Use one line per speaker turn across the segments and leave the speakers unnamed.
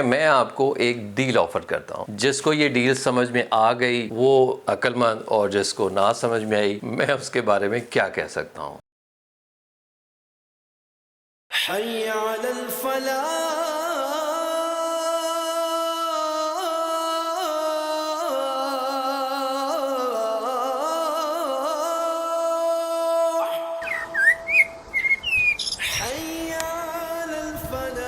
میں آپ کو ایک ڈیل آفر کرتا ہوں، جس کو یہ ڈیل سمجھ میں آ گئی وہ عقل مند، اور جس کو نہ سمجھ میں آئی میں اس کے بارے میں کیا کہہ سکتا ہوں۔
حی علی الفلاح، حی علی الفلاح۔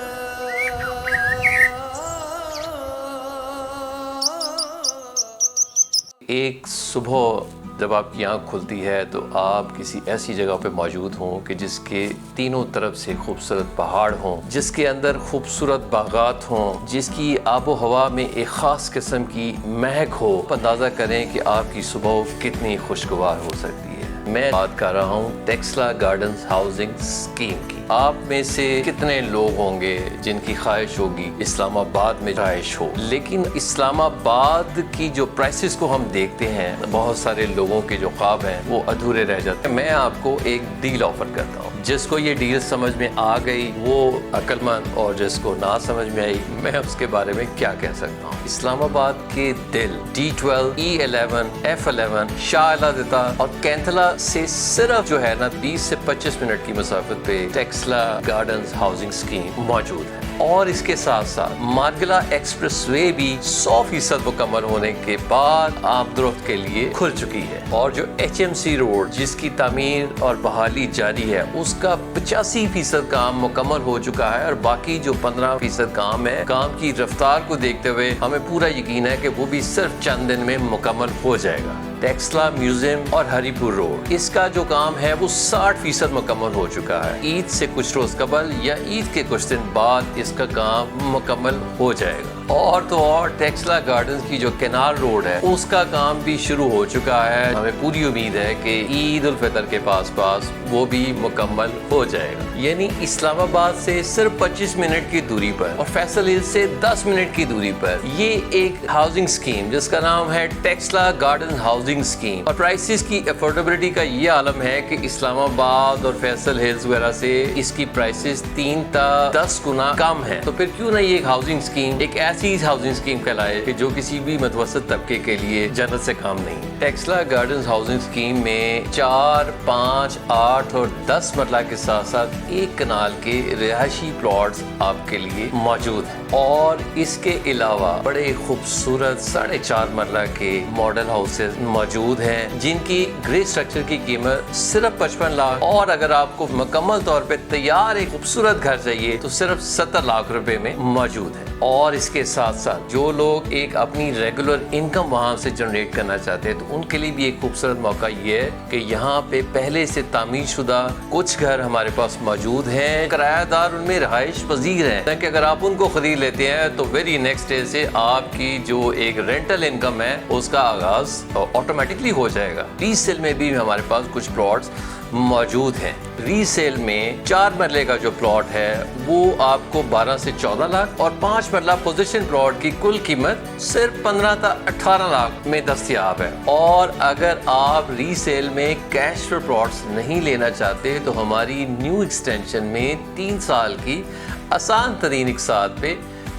ایک صبح جب آپ کی آنکھ کھلتی ہے تو آپ کسی ایسی جگہ پہ موجود ہوں کہ جس کے تینوں طرف سے خوبصورت پہاڑ ہوں، جس کے اندر خوبصورت باغات ہوں، جس کی آب و ہوا میں ایک خاص قسم کی مہک ہو۔ اندازہ کریں کہ آپ کی صبح کتنی خوشگوار ہو سکتی ہے۔ میں بات کر رہا ہوں ٹیکسلا گارڈنز ہاؤسنگ اسکیم کی۔ آپ میں سے کتنے لوگ ہوں گے جن کی خواہش ہوگی اسلام آباد میں رہائش ہو، لیکن اسلام آباد کی جو پرائسز کو ہم دیکھتے ہیں، بہت سارے لوگوں کے جو خواب ہیں وہ ادھورے رہ جاتے ہیں۔ میں آپ کو ایک ڈیل آفر کرتا ہوں، جس کو یہ ڈیل سمجھ میں آ گئی وہ عقل مند، اور جس کو نہ سمجھ میں آئی میں اس کے بارے میں کیا کہہ سکتا ہوں۔ اسلام آباد کے دل D12 E11 F11 شاہ علادتا اور کینتھلا سے صرف جو ہے نا 20 سے 25 منٹ کی مسافت پہ ٹیکسلا گارڈنز ہاؤسنگ اسکیم موجود ہے، اور اس کے ساتھ ساتھ مارگلا ایکسپریس وے بھی 100% مکمل ہونے کے بعد آمد و رفت کے لیے کھل چکی ہے، اور جو HMC روڈ جس کی تعمیر اور بحالی جاری ہے اس کا 85% کام مکمل ہو چکا ہے، اور باقی جو 15% کام ہے، کام کی رفتار کو دیکھتے ہوئے ہمیں پورا یقین ہے کہ وہ بھی صرف چند دن میں مکمل ہو جائے گا۔ ٹیکسلا میوزیم اور ہری پور روڈ، اس کا جو کام ہے وہ 60% مکمل ہو چکا ہے۔ عید سے کچھ روز قبل یا عید کے کچھ دن بعد اس کا کام مکمل ہو جائے گا۔ اور تو اور ٹیکسلا گارڈنز کی جو کینال روڈ ہے اس کا کام بھی شروع ہو چکا ہے۔ ہمیں پوری امید ہے کہ عید الفطر کے پاس وہ بھی مکمل ہو جائے گا۔ یعنی اسلام آباد سے صرف 25 منٹ کی دوری پر اور فیصل ہل سے 10 منٹ کی دوری پر یہ ایک ہاؤسنگ اسکیم جس کا نام ہے ٹیکسلا گارڈن ہاؤسنگ اسکیم، اور پرائسز کی افورڈیبلٹی کا یہ عالم ہے کہ اسلام آباد اور فیصل ہلز وغیرہ سے اس کی پرائسز 3 تا 10 گنا کم ہے۔ تو پھر کیوں نہ یہ ہاؤسنگ اسکیم ایک ایسی ہاؤسنگ اسکیم کہلائے کہ جو کسی بھی متوسط طبقے کے لیے جنت سے کام نہیں۔ ٹیکسلا گارڈنز ہاؤسنگ اسکیم میں 4، 5، 8 اور 10 مرلہ کے ساتھ ساتھ ایک کنال کے رہائشی پلاٹس آپ کے لیے موجود ہیں، اور اس کے علاوہ بڑے خوبصورت 4.5 مرلہ کے ماڈل ہاؤسز موجود ہیں جن کی گرے اسٹرکچر کی قیمت صرف 55 لاکھ، اور اگر آپ کو مکمل طور پہ تیار ایک خوبصورت گھر چاہیے تو صرف 70 لاکھ روپے میں موجود ہے۔ اور اس کے ساتھ ساتھ جو لوگ ایک اپنی ریگولر انکم وہاں سے جنریٹ کرنا چاہتے ہیں تو ان کے لیے بھی ایک خوبصورت موقع یہ ہے کہ یہاں پہ پہلے سے تعمیر شدہ کچھ گھر ہمارے پاس موجود ہیں، کرایہ دار ان میں رہائش پذیر ہیں، تاکہ اگر آپ ان کو خرید لیتے ہیں تو ویری نیکسٹ ڈے سے آپ کی جو ایک رینٹل انکم ہے اس کا آغاز آٹومیٹکلی ہو جائے گا۔ ری سیل میں بھی ہمارے پاس کچھ پلاٹس موجود ہیں۔ ری سیل میں 4 مرلے کا جو پلاٹ ہے وہ آپ کو 12 سے 14 لاکھ اور 5 مرلہ پوزیشن پلاٹ کی کل قیمت صرف 15 تا 18 لاکھ میں دستیاب ہے۔ اور اگر آپ ری سیل میں کیش پر پلاٹس نہیں لینا چاہتے تو ہماری نیو ایکسٹینشن میں 3 سال کی آسان ترین اقساط پہ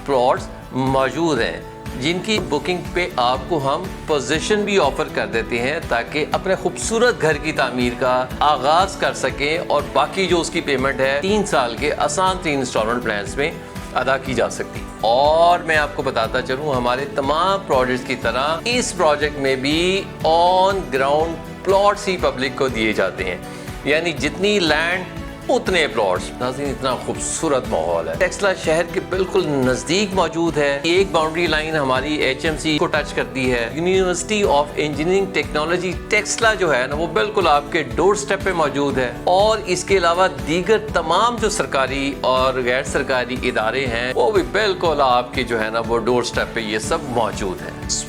پلاٹس موجود ہیں، جن کی بکنگ پہ آپ کو ہم پوزیشن بھی آفر کر دیتے ہیں تاکہ اپنے خوبصورت گھر کی تعمیر کا آغاز کر سکیں، اور باقی جو اس کی پیمنٹ ہے 3 سال کے آسان ترین انسٹالمنٹ پلانز میں ادا کی جا سکتی۔ اور میں آپ کو بتاتا چلوں ہمارے تمام پروجیکٹس کی طرح اس پروجیکٹ میں بھی on ground plots he public کو دیے جاتے ہیں، یعنی جتنی لینڈ اتنے پلاٹس۔ ناظرین اتنا خوبصورت ماحول ہے، ٹیکسلا شہر کے بالکل نزدیک موجود ہے۔ ایک باؤنڈری لائن ہماری HMC کو ٹچ کرتی ہے۔ University of engineering technology Taxila جو ہے نا وہ بالکل آپ کے ڈور سٹیپ پہ موجود ہے، اور اس کے علاوہ دیگر تمام جو سرکاری اور غیر سرکاری ادارے ہیں وہ بھی بالکل آپ کے جو ہے نا وہ ڈور سٹیپ پہ یہ سب موجود ہے۔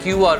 QR